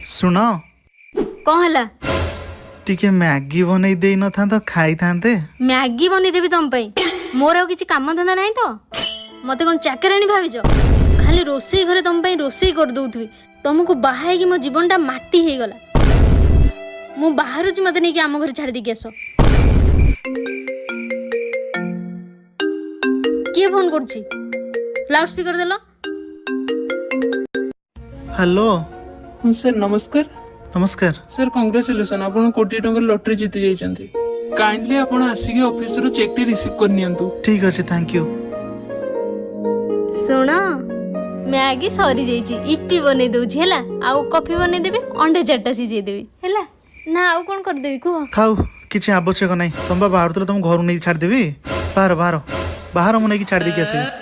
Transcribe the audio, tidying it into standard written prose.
सुन कौन हला टिके मैगी बनई दे न था तो खाई थांते। मैगी बनी देबी तुम पई मोर आ किछि काम धंदा नहीं तो मते कोन चाकरानी भाबिज खाली रोसई घरे तुम पई रोसई कर दउथबी तुमको बाहाई कि मो जीवनटा माटी हे गला मु बाहर छि मते नै कि आम घर छाड़ दी के आसो के फोन करछि लाउड स्पीकर देलो। हेलो सर नमस्कार। नमस्कार। सर कंग्रेचुलेसन आप कोटी टंका लॉटरी जीति जाइछन्ती। काइंडली आपण आसिके ऑफिस रो चेक टी रिसीव कर नियंतु। ठीक अछि थैंक यू। सुनो मैगी सरी जाइछि इप्पी बनै दउछि हैला आउ कॉफी बनै देबे अंडे चारटा सिझे देबी हैला ना आउ कोन कर देबी को थाउ किछि आवश्यक नै तुम बाहर तुम घर नहीं छाड़ देबी बाहर बाहर बाहर मु नहीं छाड़ दे के आसी।